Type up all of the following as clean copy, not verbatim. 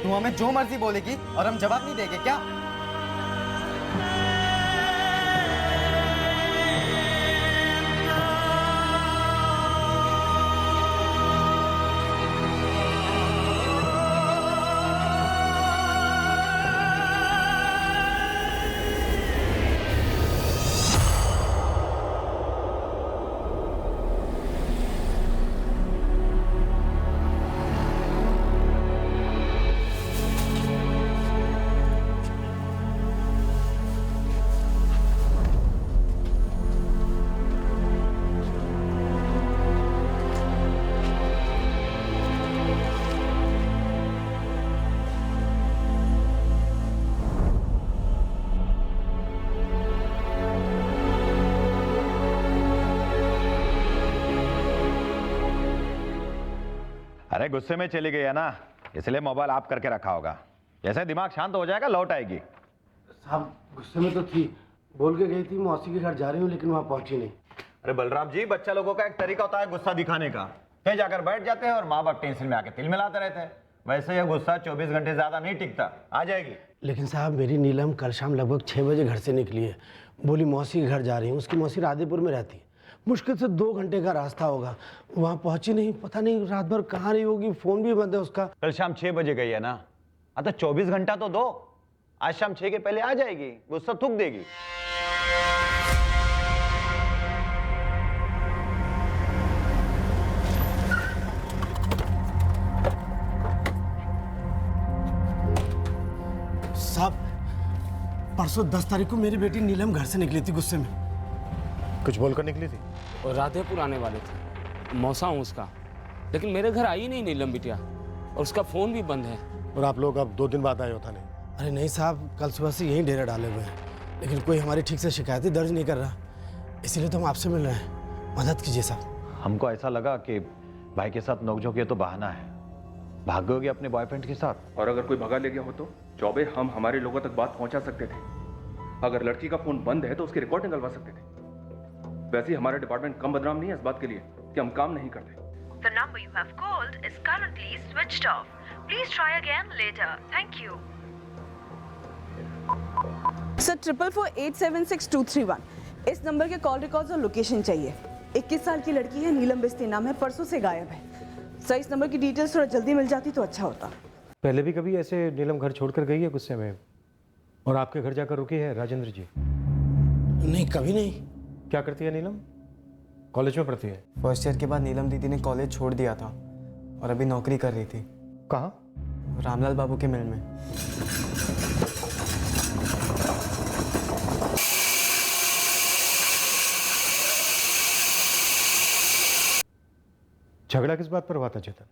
तू हमें जो मर्जी बोलेगी और हम जवाब नहीं देंगे क्या? अरे गुस्से में चली गई है ना, इसलिए मोबाइल ऑफ करके रखा होगा। जैसे दिमाग शांत हो जाएगा लौट आएगी। साहब गुस्से में तो थी, बोल के गई थी मौसी के घर जा रही हूँ, लेकिन वहाँ पहुंची नहीं। अरे बलराम जी, बच्चा लोगों का एक तरीका होता है गुस्सा दिखाने का। कहीं जाकर बैठ जाते हैं और माँ बाप टेंशन में आके तिल मिलाते रहते हैं। वैसे यह गुस्सा 24 घंटे ज्यादा नहीं टिकता, आ जाएगी। लेकिन साहब मेरी नीलम कल शाम लगभग 6 बजे घर से निकली है, बोली मौसी के घर जा रही हूँ। उसकी मौसी राधेपुर में रहती है, मुश्किल से 2 घंटे का रास्ता होगा। वहाँ पहुंची नहीं, पता नहीं रात भर कहाँ रही होगी, फोन भी बंद है उसका। कल शाम 6 बजे गई है ना, तो 24 घंटा तो दो। आज शाम 6 के पहले आ जाएगी, गुस्सा थूक देगी। साहब परसों 10 तारीख को मेरी बेटी नीलम घर से निकली थी गुस्से में। कुछ बोलकर निकली थी? और राधेपुर आने वाले थे, मौसा हूँ उसका, लेकिन मेरे घर आई नहीं नीलम बिटिया, और उसका फोन भी बंद है। और आप लोग अब 2 दिन बाद आए हो थाने? अरे नहीं साहब, कल सुबह से यहीं डेरा डाले हुए हैं, लेकिन कोई हमारी ठीक से शिकायतें दर्ज नहीं कर रहा, इसीलिए तो हम आपसे मिल रहे हैं। मदद कीजिए साहब। हमको ऐसा लगा कि भाई के साथ नोकझोंक ये तो बहाना है, भाग गए अपने बॉयफ्रेंड के साथ। और अगर कोई भगा ले गया हो तो चौबे हम हमारे लोगों तक बात पहुंचा सकते थे। अगर लड़की का फोन बंद है तो उसकी रिकॉर्ड निकलवा सकते थे। वैसे ही हमारा डिपार्टमेंट कम बदनाम नहीं है इस बात के लिए कि हम काम नहीं करते। The number you have called is currently switched off. Please try again later. Thank you. Sir 444876231 इस नंबर के कॉल रिकॉर्ड्स और लोकेशन चाहिए। 21 साल की लड़की है, नीलम बिस्ती नाम है, परसों से गायब है। सर इस नंबर की डिटेल्स थोड़ा जल्दी मिल जाती तो अच्छा होता। पहले भी कभी ऐसे नीलम घर छोड़कर गई है गुस्से में और आपके घर जाकर रुकी है राजेंद्र जी? नहीं, कभी नहीं। क्या करती है नीलम? कॉलेज में पढ़ती है? फर्स्ट ईयर के बाद नीलम दीदी ने कॉलेज छोड़ दिया था और अभी नौकरी कर रही थी। कहाँ? रामलाल बाबू के मिल में। झगड़ा किस बात पर हुआ था चेतन?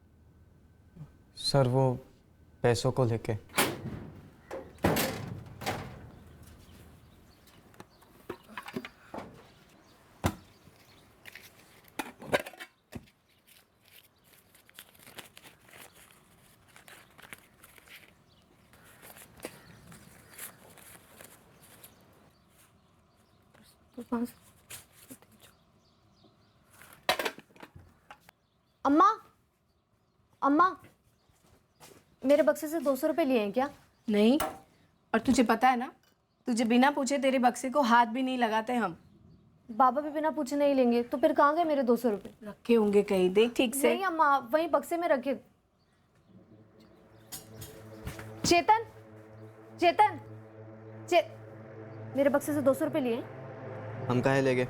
सर वो पैसों को लेके। अम्मा, अम्मा, मेरे बक्से से 200 रुपए लिए हैं क्या? नहीं, और तुझे पता है ना, तुझे बिना पूछे तेरे बक्से को हाथ भी नहीं लगाते हम। बाबा भी बिना पूछे नहीं लेंगे, तो फिर कहाँ गए मेरे 200 रुपए? रखे होंगे कहीं, देख ठीक से। नहीं अम्मा, वहीं बक्से में रखे। चेतन, चेतन, मेरे बक्से से 200 रुपए लिए? हम काहे ले गए?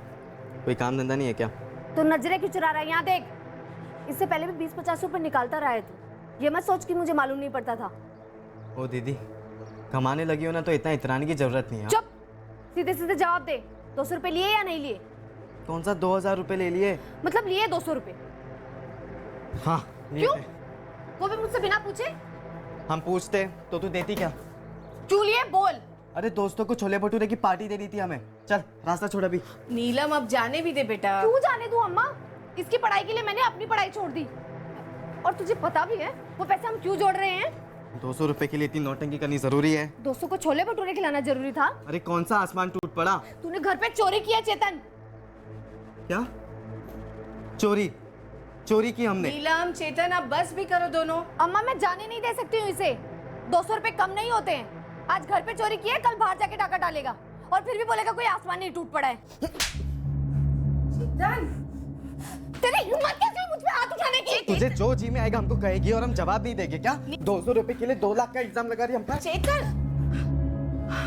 कोई काम धंधा नहीं है क्या? तो नजरें क्यों चुरा रहा है? यहाँ देख, इससे पहले भी 20-50 रुपए निकालता रहा है तू। ये मत सोच कि मुझे मालूम नहीं पड़ता था। ओ दीदी, कमाने लगी हो ना तो इतना इतराने की जरूरत नहीं है। चुप, सीधे सीधे जवाब दे। 200 रुपए लिए या नहीं लिए? कौन सा 2000 रुपए ले लिए? मतलब लिए 200 रुपए? हाँ लिए क्यों? थे। वो भी मुझसे बिना पूछे? हम पूछते तो तू देती क्या? क्यों लिए? बोल। अरे दोस्तों को छोले भटूरे की पार्टी दे दी थी हमें। चल रास्ता छोड़ अभी। नीलम अब जाने भी दे बेटा। क्यों जाने दूं अम्मा? इसकी पढ़ाई के लिए मैंने अपनी पढ़ाई छोड़ दी। और तुझे पता भी है वो पैसे हम क्यों जोड़ रहे हैं? 200 रुपए के लिए इतनी नौटंकी करनी जरूरी है? 200 को छोले भटूरे खिलाना जरूरी था? अरे कौन सा आसमान टूट पड़ा? तूने घर पे चोरी किया चेतन। क्या चोरी? चोरी की हमने? नीलम, चेतन, अब बस भी करो दोनों। अम्मा मैं जाने नहीं दे सकती हूँ इसे। 200 रुपए कम नहीं होते हैं। आज घर पे चोरी की है, कल बाहर जाके डाका डालेगा और फिर भी बोलेगा कोई आसमान नहीं टूट पड़ा है। तेरी हिम्मत कैसे है मुझ पे हाथ उठाने की? तुझे जो जी में आएगा हमको कहेगी और हम जवाब नहीं देंगे क्या? 200 रुपए के लिए 2 लाख का इल्जाम लगा रही हम पर। चेतन,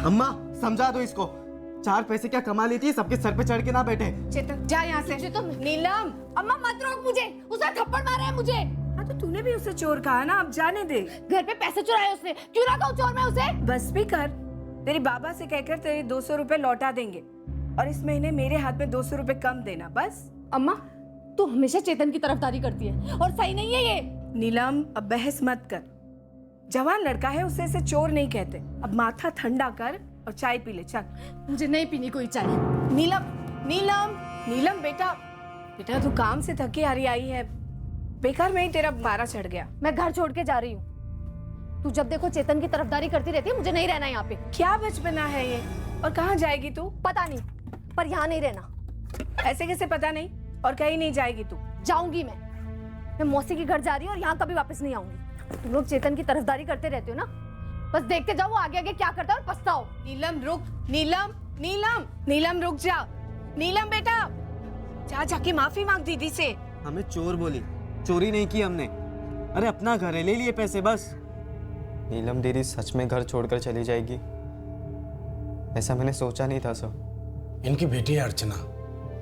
अम्मा समझा दो इसको, 4 पैसे क्या कमा लेती है, सबके सर पे चढ़ के ना बैठे। चेतन जा यहाँ से। चेतन, नीलम, अम्मा मत रोक मुझे, उसने थप्पड़ मारा है मुझे। हाँ तो तूने भी उसे चोर कहा ना, अब जाने दे। घर पे पैसे चुराए उसने, क्यों ना कहूँ चोर मैं उसे? बस भी कर, तेरे बाबा से कहकर तेरे 200 रुपए लौटा देंगे और इस महीने मेरे हाथ में 200 रुपए कम देना बस। अम्मा तू हमेशा चेतन की तरफदारी करती है और सही नहीं है ये। नीलम अब बहस मत कर, जवान लड़का है, उसे ऐसे चोर नहीं कहते। अब माथा ठंडा कर और चाय पी ले, चल। मुझे नहीं पीनी कोई चाय। नीलम, नीलम, नीलम बेटा, बेटा तू काम से थकी हारी आई है, बेकार में ही तेरा मारा चढ़ गया। मैं घर छोड़ के जा रही हूँ। तू जब देखो चेतन की तरफदारी करती रहती है, मुझे नहीं रहना यहाँ पे। क्या बचपना है ये, और कहाँ जाएगी तू? पता नहीं, पर यहाँ नहीं रहना। ऐसे कैसे पता नहीं, और कहीं नहीं जाएगी तू? जाऊंगी मैं मौसी के घर जा रही हूँ और यहाँ कभी वापस नहीं आऊंगी। तुम लोग चेतन की तरफदारी करते रहते हो ना, बस देखते जाओ वो आगे आगे क्या करता है और पछताओ। नीलम रुक, नीलम, नीलम, नीलम रुक जा। नीलम बेटा, जा जाके माफी मांग दीदी से। हमें चोर बोली, चोरी नहीं की हमने। अरे अपना घर है, ले लिए पैसे बस। नीलम दीदी सच में घर छोड़कर चली जाएगी, ऐसा मैंने सोचा नहीं था सर। इनकी बेटी है अर्चना,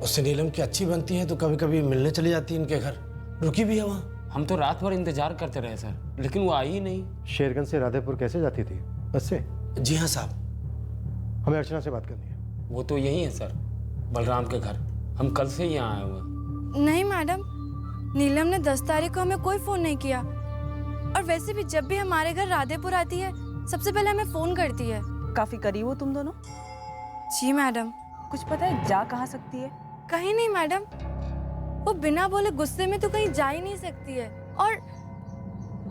उससे नीलम की अच्छी बनती है तो कभी कभी मिलने चली जाती है इनके घर, रुकी भी है वहाँ। हम तो रात भर इंतजार करते रहे सर, लेकिन वो आई ही नहीं। शेरगंज से राधेपुर कैसे जाती थी? बस से? जी हाँ साहब। हमें अर्चना से बात करनी है। वो तो यही है सर, बलराम के घर। हम कल से ही यहाँ आए हुए। नहीं मैडम, नीलम ने 10 तारीख को हमें कोई फोन नहीं किया, और वैसे भी जब भी हमारे घर राधेपुर आती है सबसे पहले हमें फोन करती है। काफी करीब हो तुम दोनों। जी मैडम। कुछ पता है जा कहाँ सकती है? कहीं नहीं मैडम, वो बिना बोले गुस्से में तो कहीं जा ही नहीं सकती है, और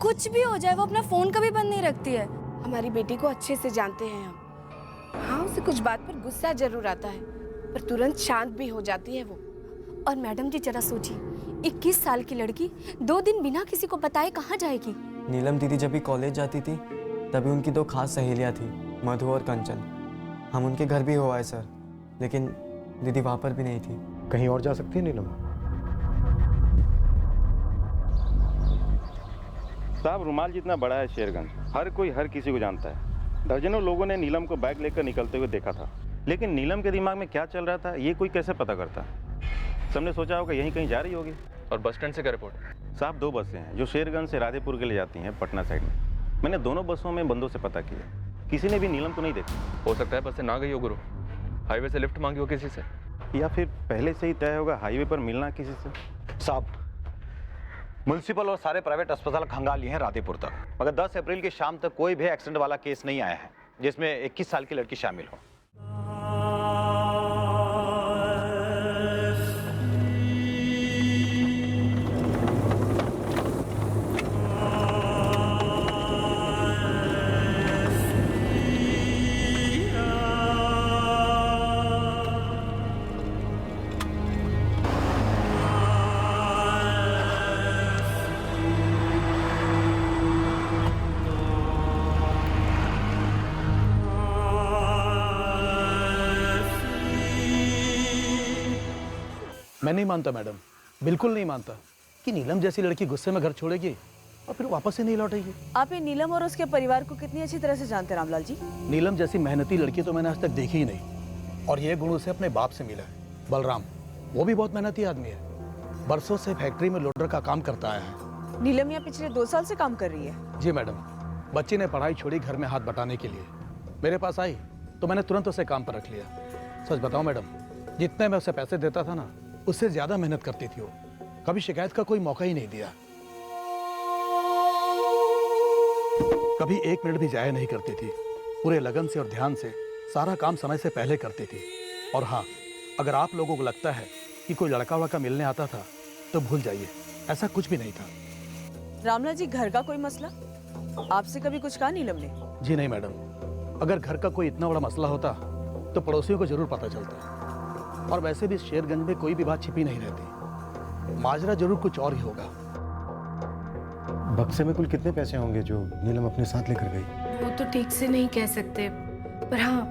कुछ भी हो जाए वो अपना फोन कभी बंद नहीं रखती है। हमारी बेटी को अच्छे से जानते हैं हम। हाँ उसे कुछ बात पर गुस्सा जरूर आता है, पर तुरंत शांत भी हो जाती है वो। और मैडम जी जरा सोचिए, 21 साल की लड़की 2 दिन बिना किसी को बताए कहाँ जाएगी? नीलम दीदी जब भी कॉलेज जाती थी तभी उनकी 2 खास सहेलियां थी, मधु और कंचन। हम उनके घर भी हो आए सर, लेकिन दीदी वहाँ पर भी नहीं थी। कहीं और जा सकती है नीलम? साहब रुमाल जितना बड़ा है शेरगंज, हर कोई हर किसी को जानता है। दर्जनों लोगों ने नीलम को बैग लेकर निकलते हुए देखा था, लेकिन नीलम के दिमाग में क्या चल रहा था ये कोई कैसे पता करता? सबने सोचा होगा यहीं कहीं जा रही होगी। और बस स्टैंड से क्या रिपोर्ट? साहब 2 बसें हैं जो शेरगंज से राधेपुर के लिए जाती हैं पटना साइड में। मैंने दोनों बसों में बंदों से पता किया, किसी ने भी नीलम को नहीं देखा। हो सकता है बस से ना गई हो गुरु, हाईवे से लिफ्ट मांगी हो किसी से, या फिर पहले से ही तय होगा हाईवे पर मिलना किसी से। साहब म्युनिसिपल और सारे प्राइवेट अस्पताल खंगाल लिए हैं राधेपुर तक, मगर 10 अप्रैल की शाम तक कोई भी एक्सीडेंट वाला केस नहीं आया है जिसमें 21 साल की लड़की शामिल हो। मैं नहीं मानता मैडम, बिल्कुल नहीं मानता कि नीलम जैसी लड़की गुस्से में घर छोड़ेगी और फिर वापस से नहीं लौटेगी। आप ये नीलम और उसके परिवार को कितनी अच्छी तरह से जानते हैं रामलाल जी? नीलम जैसी मेहनती लड़की तो मैंने आज तक देखी ही नहीं, और ये गुण उसे अपने बाप से मिला है, बलराम। वो भी बहुत मेहनती आदमी है, बरसों से फैक्ट्री में लोडर का काम करता आया है। नीलम यहाँ पिछले 2 साल से काम कर रही है? जी मैडम, बच्ची ने पढ़ाई छोड़ी घर में हाथ बटाने के लिए, मेरे पास आई तो मैंने तुरंत उसे काम पर रख लिया। सच बताऊं मैडम, जितने मैं उसे पैसे देता था ना, उससे ज्यादा मेहनत करती थी वो, कभी शिकायत का कोई मौका ही नहीं दिया, कभी 1 मिनट भी जाया नहीं करती थी, पूरे लगन से और ध्यान से सारा काम समय से पहले करती थी। और हाँ, अगर आप लोगों को लगता है कि कोई लड़का वड़का मिलने आता था तो भूल जाइए, ऐसा कुछ भी नहीं था। रामलाल जी, घर का कोई मसला आपसे कभी कुछ कहा नीलम ने? जी नहीं मैडम, अगर घर का कोई इतना बड़ा मसला होता तो पड़ोसियों को जरूर पता चलता, और वैसे भी शेरगंज में कोई भी बात छिपी नहीं रहती, माजरा जरूर कुछ और ही होगा। बक्से में कुल कितने पैसे होंगे जो नीलम अपने साथ लेकर गई? वो तो ठीक से नहीं कह सकते, पर हाँ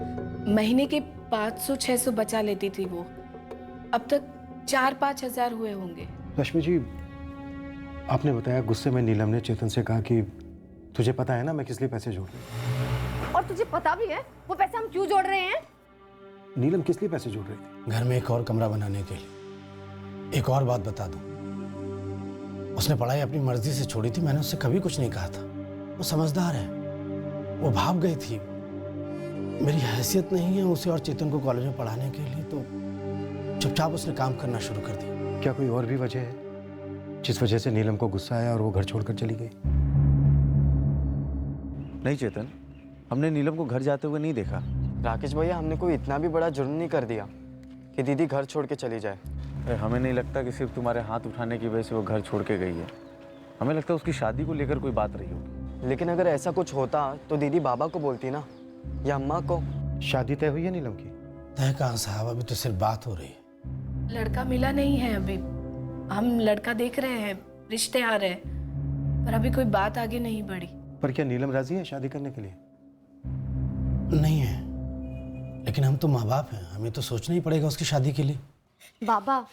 महीने के 500-600 बचा लेती थी वो। अब तक 4-5 हजार हुए होंगे। रश्मि जी, आपने बताया गुस्से में नीलम ने चेतन से कहा कि तुझे पता है ना मैं किस लिए पैसे जोड़ रही हूँ। और तुझे पता भी है वो पैसे हम क्यों जोड़ रहे हैं? नीलम किस लिए पैसे जोड़ रही थी? घर में एक और कमरा बनाने के लिए। एक और बात बता दूं, उसने पढ़ाई अपनी मर्जी से छोड़ी थी, मैंने उससे कभी कुछ नहीं कहा था। वो समझदार है, वो भाग गई थी। मेरी हैसियत नहीं है उसे और चेतन को कॉलेज में पढ़ाने के लिए, तो चुपचाप उसने काम करना शुरू कर दिया। क्या कोई और भी वजह है जिस वजह से नीलम को गुस्सा आया और वो घर छोड़कर चली गई? नहीं चेतन, हमने नीलम को घर जाते हुए नहीं देखा। राकेश भैया, हमने कोई इतना भी बड़ा जुर्म नहीं कर दिया कि दीदी घर छोड़ के चली जाए। अरे हमें नहीं लगता कि सिर्फ तुम्हारे हाथ उठाने की वजह से वो घर छोड़ के गई है। हमें लगता है उसकी शादी को लेकर कोई बात रही होगी। लेकिन अगर ऐसा कुछ होता तो दीदी बाबा को बोलती ना, या अम्मा को। शादी तय हुई है नीलम की? तय कहाँ साहब, अभी तो सिर्फ बात हो रही है। लड़का मिला नहीं है अभी। हम लड़का देख रहे हैं, रिश्ते आ रहे हैं, पर अभी कोई बात आगे नहीं बढ़ी। पर क्या नीलम राजी है शादी करने के लिए? नहीं है, लेकिन हम तो माँ बाप हैं, हमें तो सोचना ही पड़ेगा उसकी शादी के लिए। बाबा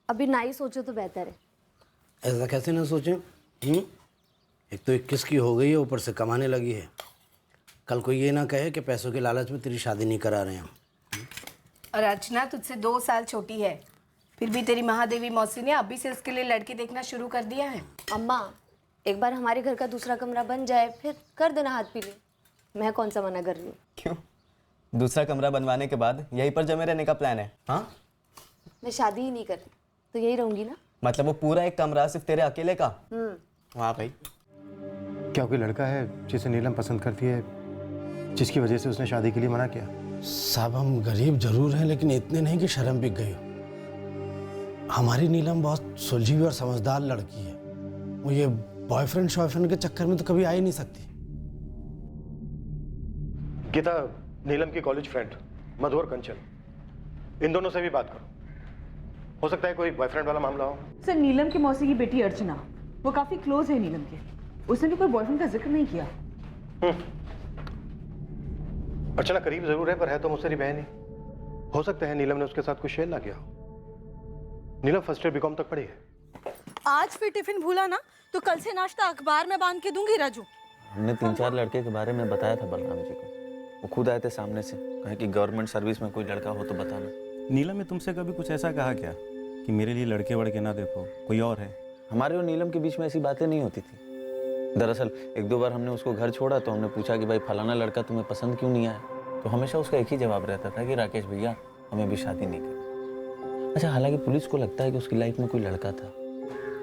अभी ना ही सोचो तो बेहतर है। ऐसा कैसे ना सोचें? एक तो 21 की हो गई है, ऊपर से कमाने लगी है। कल कोई ये ना कहे कि पैसों के लालच में तेरी शादी नहीं करा रहे हैं। और अर्चना तुझसे 2 साल छोटी है, फिर भी तेरी महादेवी मौसी ने अभी से उसके लिए लड़के देखना शुरू कर दिया है। अम्मा एक बार हमारे घर का दूसरा कमरा बन जाए फिर कर देना हाथ पीले। मैं कौन सा मना कर रही हूँ? क्यों? दूसरा कमरा बनवाने के बाद यहीं पर जमे रहने का प्लान है? हाँ, मैं शादी ही नहीं कर रही तो यही रहूंगी ना। मतलब वो पूरा एक कमरा सिर्फ तेरे अकेले का? वाह भाई। क्या कोई लड़का है जिसे नीलम पसंद करती है, जिसकी वजह से उसने शादी के लिए मना किया? साहब हम गरीब जरूर हैं, लेकिन इतने नहीं कि शर्म बिक गई हो। हमारी नीलम बहुत सुलझी हुई और समझदार लड़की है। वो ये बॉयफ्रेंड शॉयफ्रेंड के चक्कर में तो कभी आ ही नहीं सकती। गीता, नीलम की कॉलेज फ्रेंड मधु और कंचन, इन दोनों से भी बात करो। हो सकता है कोई बॉयफ्रेंड वाला मामला हो। सर नीलम की मौसी की बेटी अर्चना, वो काफी क्लोज है नीलम के। उसने भी कोई बॉयफ्रेंड का जिक्र नहीं किया। अर्चना करीब जरूर है, पर है तो मुझसे बहन ही। हो सकता है नीलम ने उसके साथ कुछ शेयर ना किया हो। नीलम फर्स्ट ईयर बीकॉम तक पढ़ी है। आज फिर टिफिन भूला ना तो कल से नाश्ता अखबार में बांध के दूंगी राजू। हमने 3-4 लड़के के बारे में बताया था बलराम जी को। वो खुद आए थे सामने से, कहे कि गवर्नमेंट सर्विस में कोई लड़का हो तो बताना। नीलम ने तुमसे कभी कुछ ऐसा कहा क्या कि मेरे लिए लड़के वड़के ना देखो, कोई और है? हमारे और नीलम के बीच में ऐसी बातें नहीं होती थी। दरअसल 1-2 बार हमने उसको घर छोड़ा तो हमने पूछा कि भाई फलाना लड़का तुम्हें पसंद क्यों नहीं आया, तो हमेशा उसका एक ही जवाब रहता था कि राकेश भैया हमें भी शादी नहीं करनी। अच्छा, हालांकि पुलिस को लगता है कि उसकी लाइफ में कोई लड़का था।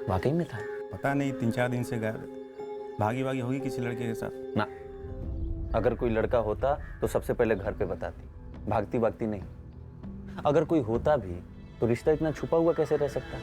वाकई में था? पता नहीं, 3-4 दिन से गायब, भागी भागी होगी किसी लड़के के साथ ना। अगर कोई लड़का होता तो सबसे पहले घर पे बताती, भागती भागती नहीं। अगर कोई होता भी तो रिश्ता इतना छुपा हुआ कैसे रह सकता?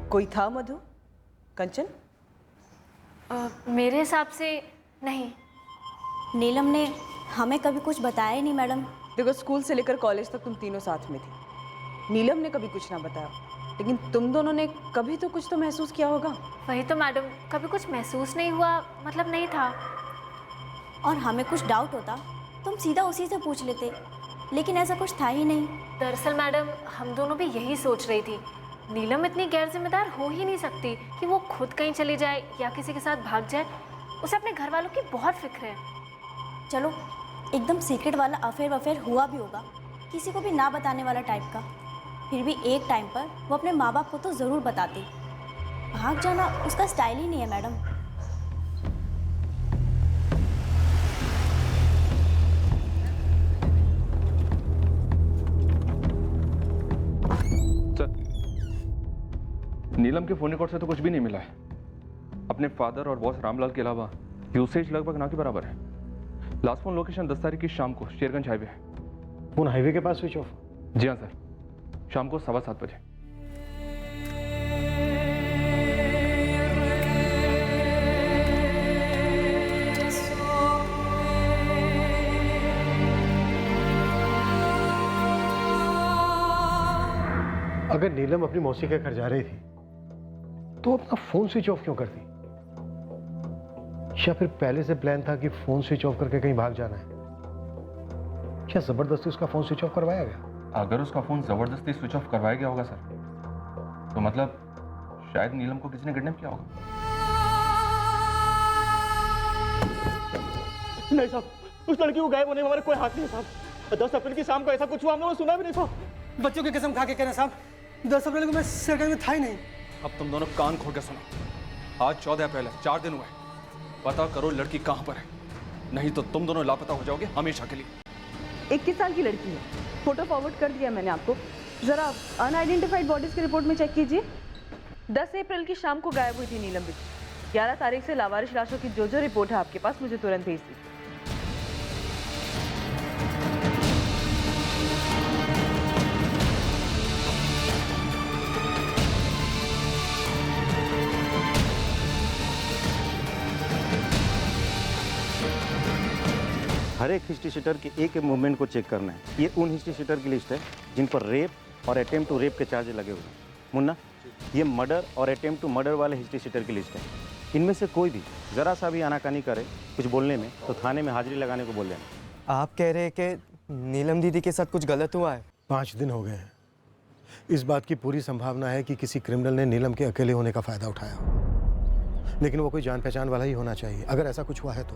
कोई था मधु? कंचन? मेरे हिसाब से नहीं। नीलम ने हमें कभी कुछ बताया ही नहीं मैडम। देखो स्कूल से लेकर कॉलेज तक तुम तीनों साथ में थी। नीलम ने कभी कुछ ना बताया, लेकिन तुम दोनों ने कभी तो कुछ तो महसूस किया होगा। वही तो मैडम, कभी कुछ महसूस नहीं हुआ, मतलब नहीं था। और हमें कुछ डाउट होता तुम सीधा उसी से पूछ लेते, लेकिन ऐसा कुछ था ही नहीं। दरअसल मैडम हम दोनों भी यही सोच रही थी। नीलम इतनी गैर जिम्मेदार हो ही नहीं सकती कि वो खुद कहीं चली जाए या किसी के साथ भाग जाए। उसे अपने घर वालों की बहुत फिक्र है। चलो एकदम सीक्रेट वाला अफेयर हुआ भी होगा, किसी को भी ना बताने वाला टाइप का, फिर भी एक टाइम पर वो अपने माँ बाप को तो ज़रूर बताती। भाग जाना उसका स्टाइल ही नहीं है मैडम। नीलम के फोन रिकॉर्ड से तो कुछ भी नहीं मिला है। अपने फादर और बॉस रामलाल के अलावा यूसेज लगभग ना के बराबर है। लास्ट फोन लोकेशन 10 तारीख की शाम को शेरगंज हाईवे है। फोन हाईवे के पास स्विच ऑफ? जी हाँ सर, शाम को 7:15 बजे। अगर नीलम अपनी मौसी के घर जा रही थी तो अपना फोन स्विच ऑफ क्यों करती? या फिर पहले से प्लान था कि फोन स्विच ऑफ करके कहीं भाग जाना है? क्या जबरदस्ती उसका फोन स्विच ऑफ करवाया गया? अगर उसका फोन जबरदस्ती स्विच ऑफ करवाया गया होगा सर, तो मतलब शायद नीलम को किसी ने किडनैप किया होगा। नहीं साहब, उस लड़की को गायब होने में हमारा कोई हाथ नहीं है साहब। 10 अप्रैल की शाम को ऐसा कुछ हुआ हम लोगों ने सुना भी नहीं साहब। बच्चों की कसम खा के कहना साहब, 10 अप्रैल को मैं शेरगंज में था ही नहीं। अब तुम दोनों कान खोल के सुनो। आज 14 अप्रैल है, 4 दिन हुए। पता करो लड़की कहाँ पर है, नहीं तो तुम दोनों लापता हो जाओगे हमेशा के लिए। 21 साल की लड़की है, फोटो फॉरवर्ड कर दिया मैंने आपको, जरा अनआइडेंटिफाइड बॉडीज की रिपोर्ट में चेक कीजिए। 10 अप्रैल की शाम को गायब हुई थी नीलम बिट्टी। 11 तारीख से लावारिश लाशों की जो रिपोर्ट है आपके पास, मुझे तुरंत भेज दी। हर एक हिस्ट्री शीटर की एक मूवमेंट को चेक करना है। ये उन हिस्ट्री शीटर की लिस्ट है जिन पर रेप और अटेम्प्ट टू रेप के चार्ज लगे हुए हैं। मुन्ना, ये मर्डर और अटेम्प्ट टू मर्डर वाले हिस्ट्री शीटर की लिस्ट है। इनमें से कोई भी ज़रा सा भी आनाकानी करे कुछ बोलने में तो थाने में हाजिरी लगाने को बोल देना। आप कह रहे हैं कि नीलम दीदी के साथ कुछ गलत हुआ है? 5 दिन हो गए हैं। इस बात की पूरी संभावना है कि किसी क्रिमिनल ने नीलम के अकेले होने का फ़ायदा उठाया, लेकिन वो कोई जान पहचान वाला ही होना चाहिए अगर ऐसा कुछ हुआ है तो,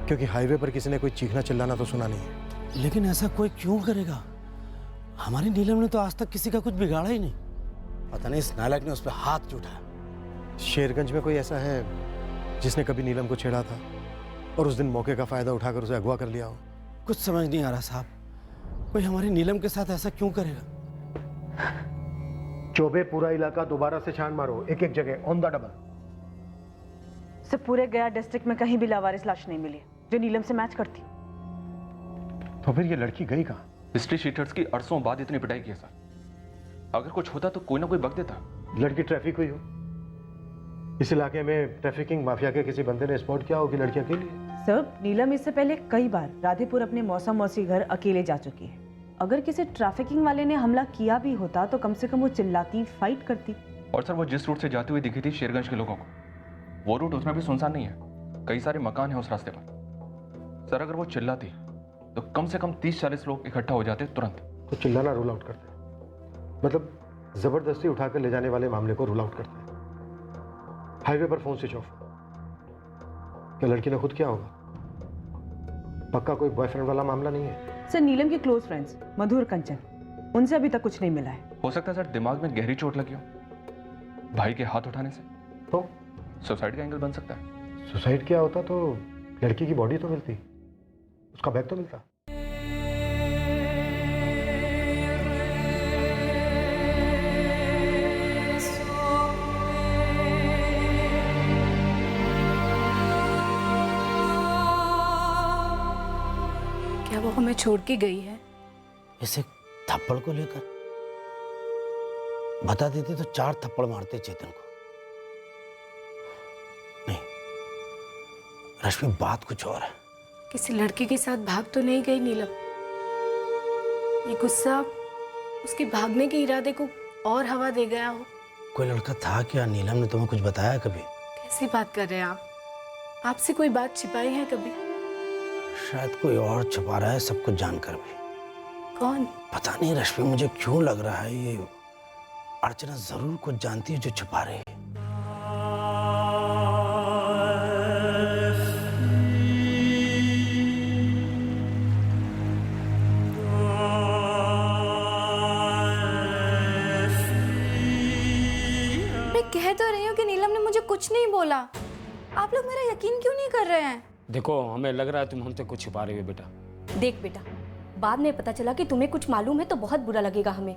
क्योंकि हाईवे पर किसी ने कोई चीखना चिल्लाना तो सुना नहीं है। लेकिन ऐसा कोई क्यों करेगा? हमारी नीलम ने तो आज तक किसी का कुछ बिगाड़ा ही नहीं। पता नहीं इस नालायक ने उस पर हाथ क्यों उठाया। शेरगंज में कोई ऐसा है जिसने कभी नीलम को छेड़ा था और उस दिन मौके का फायदा उठाकर उसे अगवा कर लिया हो? कुछ समझ नहीं आ रहा साहब, कोई हमारी नीलम के साथ ऐसा क्यों करेगा? चौबे पूरा इलाका दोबारा से छान मारो, एक एक जगह ऑन द डबल। सिर्फ पूरे गया डिस्ट्रिक्ट में कहीं भी लावारिस लाश नहीं मिली जो नीलम से मैच करती। तो फिर ये लड़की गई कहाँ? हिस्ट्री शीटर्स की अरसों बाद इतनी पिटाई की है सर। अगर कुछ होता तो कोई ना कोई बक देता। लड़की ट्रैफिक हुई हो, इस इलाके में ट्रैफिकिंग माफिया के किसी बंदे ने स्पॉट किया हो कि लड़की अकेली है? सर, नीलम इससे पहले कई बार राधेपुर अपने मौसा मौसी घर अकेले जा चुकी है। अगर किसी ट्रैफिकिंग वाले ने हमला किया भी होता तो कम से कम वो चिल्लाती, फाइट करती। और सर वो जिस रूट से जाती हुई दिखी थी शेरगंज के लोगों को, वो रूट उतना भी सुनसान नहीं है। कई सारे मकान हैं उस रास्ते पर। सर अगर वो चिल्लाती तो कम से कम 30-40 लोग इकट्ठा हो जाते तुरंत। तो चिल्लाना रूल आउट करते हैं, मतलब जबरदस्ती उठाकर ले जाने वाले मामले को रूल आउट करते हैं। हाईवे पर फोन स्विच ऑफ, क्या लड़की ने खुद किया होगा? पक्का कोई बॉयफ्रेंड वाला मामला नहीं है? सर, नीलम के क्लोज फ्रेंड्स मधु और कंचन, उनसे अभी तक कुछ नहीं मिला है। हो सकता है सर दिमाग में गहरी चोट लगी हो भाई के हाथ उठाने से, तो सुसाइड का एंगल बन सकता है। सुसाइड किया होता तो लड़की की बॉडी तो मिलती, उसका बैग तो मिलता। क्या वो हमें छोड़ के गई है? इसे थप्पड़ को लेकर बता देते तो 4 थप्पड़ मारते चेतन को। नहीं रश्मि, बात कुछ और है। किसी लड़के के साथ भाग तो नहीं गई नीलम? ये गुस्सा उसके भागने के इरादे को और हवा दे गया हो। कोई लड़का था क्या? नीलम ने तुम्हें कुछ बताया कभी? कैसी बात कर रहे हैं आप? आपसे कोई बात छिपाई है कभी? शायद कोई और छुपा रहा है सब कुछ जानकर भी। कौन? पता नहीं रश्मि, मुझे क्यों लग रहा है ये अर्चना जरूर कुछ जानती है जो छुपा रही है। मैं कह तो रही हूँ कि नीलम ने मुझे कुछ नहीं बोला। आप लोग मेरा यकीन क्यों नहीं कर रहे हैं? देखो, हमें लग रहा है तुम हमसे कुछ छुपा रही हो बेटा। देख बेटा, बाद में पता चला कि तुम्हें कुछ मालूम है तो बहुत बुरा लगेगा हमें।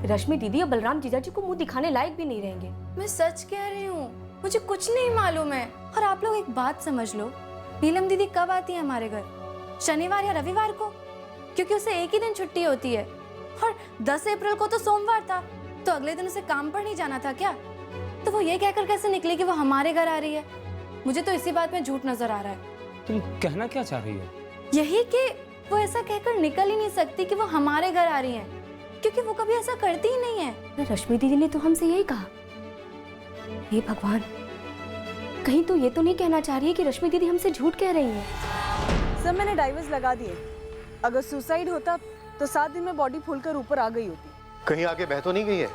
रश्मि दीदी और बलराम जीजाजी को मुंह दिखाने लायक भी नहीं रहेंगे। मैं सच कह रही हूँ, मुझे कुछ नहीं मालूम है। और आप लोग एक बात समझ लो, नीलम दीदी कब आती है हमारे घर? शनिवार या रविवार को, क्योंकि उसे एक ही दिन छुट्टी होती है। और 10 अप्रैल को तो सोमवार था, तो अगले दिन उसे काम पर नहीं जाना था क्या? तो वो ये कहकर कैसे निकली कि वो हमारे घर आ रही है? मुझे तो इसी बात में झूठ नजर आ रहा है। तुम कहना क्या चाह रही हो? यही कि वो ऐसा कहकर निकल ही नहीं सकती कि वो हमारे घर आ रही है, क्योंकि वो कभी ऐसा करती ही नहीं है। रश्मि दीदी ने तो हमसे यही कहा। हे भगवान, कहीं तो ये तो नहीं कहना चाह रही है कि रश्मि दीदी हमसे झूठ कह रही है। सब मैंने डाइवर्स लगा दिए। अगर सुसाइड होता तो 7 दिन में बॉडी फूलकर ऊपर आ गई होती। कहीं आगे बह तो नहीं गई है?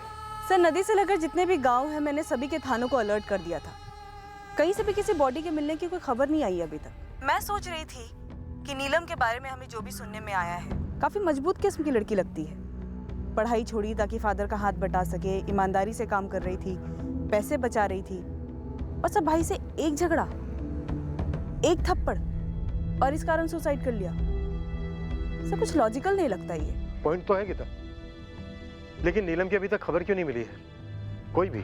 सर, नदी से लगकर जितने भी गांव हैं, मैंने सभी के थानों को अलर्ट कर दिया था। कहीं से भी किसी बॉडी के मिलने की कोई खबर नहीं आई अभी तक। मैं सोच रही थी कि नीलम के बारे में हमें जो भी सुनने में आया है, काफी मजबूत किस्म की लड़की लगती है। पढ़ाई छोड़ी ताकि फादर का हाथ बटा सके, ईमानदारी से काम कर रही थी, पैसे बचा रही थी, और सब भाई से एक झगड़ा, एक थप्पड़, और इस कारण सुसाइड कर लिया। सब कुछ लॉजिकल नहीं लगता ये। पॉइंट तो है गीता, लेकिन नीलम की अभी तक खबर क्यों नहीं मिली है? कोई भी।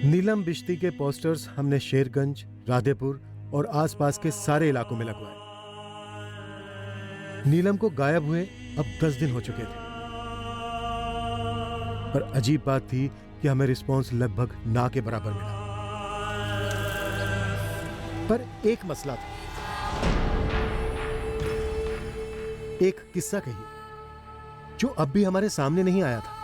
नीलम बिश्ती के पोस्टर्स हमने शेरगंज, राधेपुर और आसपास के सारे इलाकों में लगवाए। नीलम को गायब हुए अब 10 दिन हो चुके थे, पर अजीब बात थी कि हमें रिस्पांस लगभग ना के बराबर मिला। पर एक मसला था। एक किस्सा कहिए जो अब भी हमारे सामने नहीं आया था।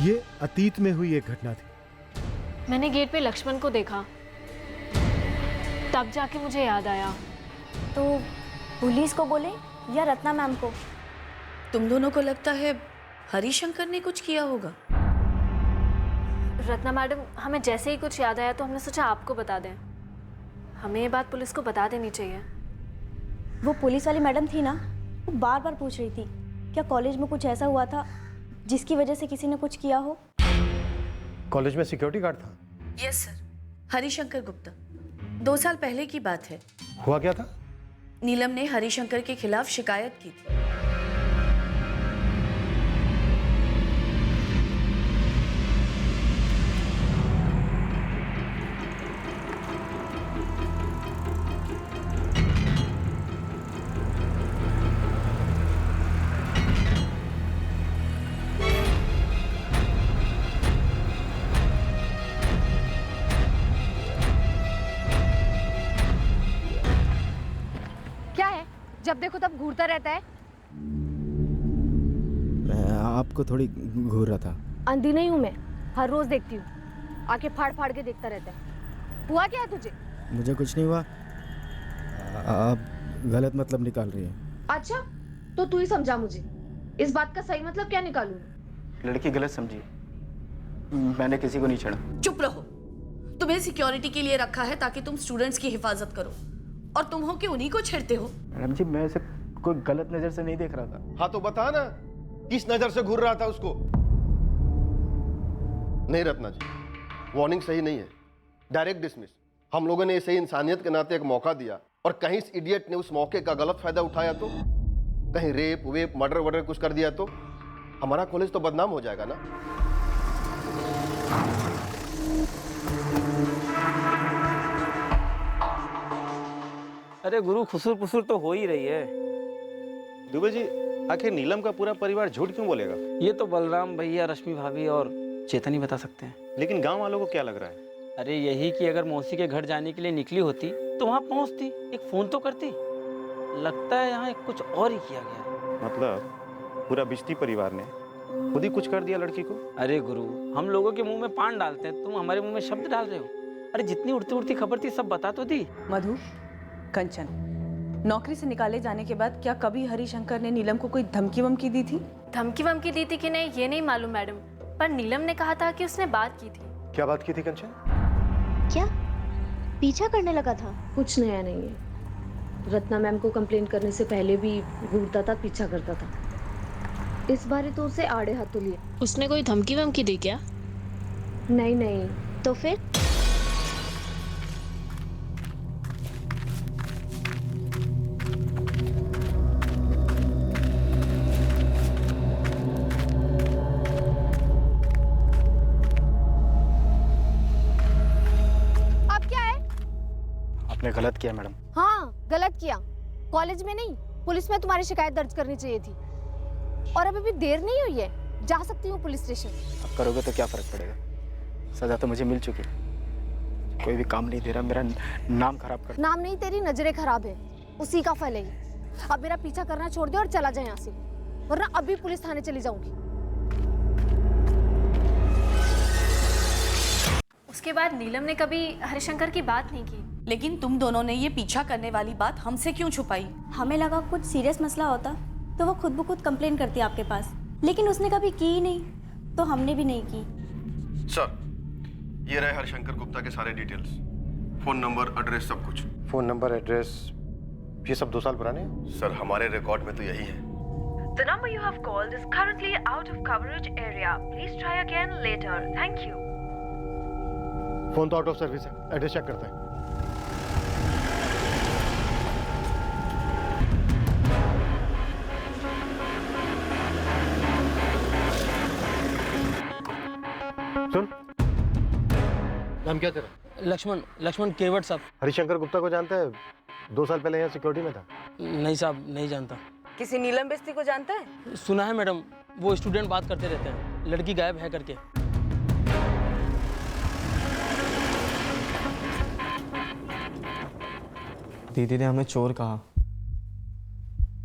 ये अतीत में हुई एक घटना थी। मैंने गेट पे लक्ष्मण को देखा, तब जाके मुझे याद आया। तो पुलिस को बोले या रत्ना मैम को? तुम दोनों को लगता है हरिशंकर ने कुछ किया होगा? रत्ना मैडम, हमें जैसे ही कुछ याद आया तो हमने सोचा आपको बता दें। हमें ये बात पुलिस को बता देनी चाहिए। वो पुलिस वाली मैडम थी ना, वो बार बार पूछ रही थी क्या कॉलेज में कुछ ऐसा हुआ था जिसकी वजह से किसी ने कुछ किया हो। कॉलेज में सिक्योरिटी गार्ड था? Yes sir, Harishankar Gupta. 2 साल पहले की बात है। हुआ क्या था? नीलम ने हरिशंकर के खिलाफ शिकायत की थी। जब देखो तब घूरता रहता है। मैं आपको थोड़ी घूर रहा था। अंधी नहीं हूँ मैं, हर रोज देखती हूँ। आंखें फाड़ फाड़ के देखता रहता है। हुआ क्या है तुझे? मुझे कुछ नहीं हुआ। आप गलत मतलब निकाल रही हैं। अच्छा, तो तू ही समझा मुझे। इस बात का सही मतलब क्या निकालूं? लड़की गलत समझी, मैंने किसी को नहीं छेड़ा। चुप रहो। तुम्हें सिक्योरिटी के लिए रखा है ताकि तुम स्टूडेंट्स की हिफाजत करो, और तुम हो कि उन्हीं को छेड़ते हो। मैडम जी, मैं इसे कोई गलत नजर से नहीं देख रहा था। हाँ तो बता ना, किस नजर से घूर रहा था उसको? नहीं रत्ना जी, वार्निंग सही नहीं है, डायरेक्ट डिसमिस। हम लोगों ने इसे इंसानियत के नाते एक मौका दिया, और कहीं इस इडियट ने उस मौके का गलत फायदा उठाया तो, कहीं रेप वेप मर्डर वर्डर कुछ कर दिया तो हमारा कॉलेज तो बदनाम हो जाएगा ना। अरे गुरु, खुसुर पुसुर तो हो ही रही है। दुबे जी, आखिर नीलम का पूरा परिवार झूठ क्यों बोलेगा? ये तो बलराम भैया, रश्मि भाभी और चेतन ही बता सकते हैं। लेकिन गांव वालों को क्या लग रहा है? अरे यही कि अगर मौसी के घर जाने के लिए निकली होती तो वहां पहुंचती, एक फोन तो करती। लगता है यहाँ कुछ और ही किया गया है। मतलब पूरा बिश्ती परिवार ने खुद ही कुछ कर दिया लड़की को? अरे गुरु, हम लोगों के मुंह में पान डालते हैं, तुम हमारे मुंह में शब्द डाल रहे हो। अरे जितनी उड़ती उड़ती खबर थी सब बता तो दी। मधु, कंचन, नौकरी से निकाले जाने के बाद क्या कभी हरिशंकर ने नीलम को कोई धमकी वमकी दी थी? धमकी वमकी दी थी कि नहीं ये नहीं मालूम मैडम, पर नीलम ने कहा था कि उसने बात की थी। क्या बात की थी कंचन? क्या पीछा करने लगा था? कुछ नया नहीं है। रत्ना मैम को कंप्लेंट करने से पहले भी घूरता था, पीछा करता था। इस बार तो उसे आड़े हाथों लिए। उसने कोई धमकी वमकी दी क्या? नहीं नहीं। तो फिर? आपने गलत किया मैडम। हाँ गलत किया, कॉलेज में नहीं पुलिस में तुम्हारी शिकायत दर्ज करनी चाहिए थी। और अभी भी देर नहीं हुई है, जा सकती हूँ पुलिस स्टेशन। अब करोगे तो क्या फर्क पड़ेगा, सजा तो मुझे मिल चुकी है। कोई भी काम नहीं दे रहा, मेरा नाम खराब कर। नाम नहीं, तेरी नजरें खराब है, उसी का फल है ये। अब मेरा पीछा करना छोड़ दे और चला जाए यहाँ से, वरना अभी पुलिस थाने चली जाऊंगी। उसके बाद नीलम ने कभी हरिशंकर की बात नहीं की। लेकिन तुम दोनों ने ये पीछा करने वाली बात हमसे क्यों छुपाई? हमें लगा कुछ सीरियस मसला होता तो वो खुद ब खुद कंप्लेन करती आपके पास, लेकिन उसने कभी की ही नहीं, तो हमने भी नहीं की। सर, ये रहे हरिशंकर गुप्ता के सारे डिटेल्स, फोन नंबर, एड्रेस, सब कुछ। फोन नंबर, एड्रेस, ये सब 2 साल पुराने हैं? सर, हमारे रिकॉर्ड में तो यही है। The number you have called is currently out of coverage area. Please try again later. Thank you. Phone तो आउट ऑफ सर्विस है, एड्रेस चेक करते हैं। सुन, नाम क्या तेरा? लक्ष्मण केवट साहब। हरिशंकर गुप्ता को जानता है? 2 साल पहले यहाँ सिक्योरिटी में था। नहीं साहब, नहीं जानता। किसी नीलम बेस्ती को जानता है? सुना है मैडम, वो स्टूडेंट बात करते रहते हैं, लड़की गायब है करके। दीदी ने हमें चोर कहा,